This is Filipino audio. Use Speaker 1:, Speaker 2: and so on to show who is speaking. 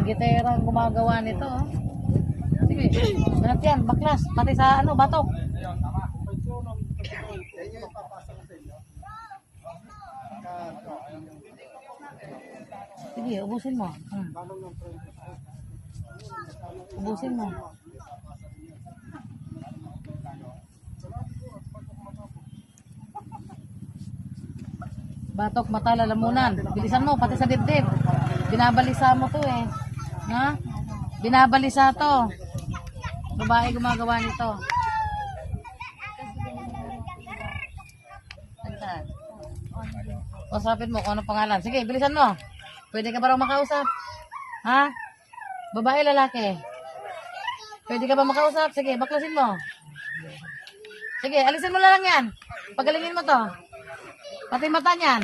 Speaker 1: gitera ang gumagawa nito. Oh. Sige, ganap yan, baklas. Pati sa ano, batok. Sige, ubusin mo. Ubusin mo. Batok, mata, lalamunan. Bilisan mo, pati sa dibdib. Binabalisa mo to eh. Ha? Binabalisa to. Babae gumagawa nito. Usapin mo kung ano pangalan. Sige, bilisan mo. Pwede ka ba raw makausap? Ha? Babae, lalaki? Pwede ka ba makausap? Sige, baklasin mo. Sige, alisin mo na lang yan. Pagalingin mo to. Pati mata niyan.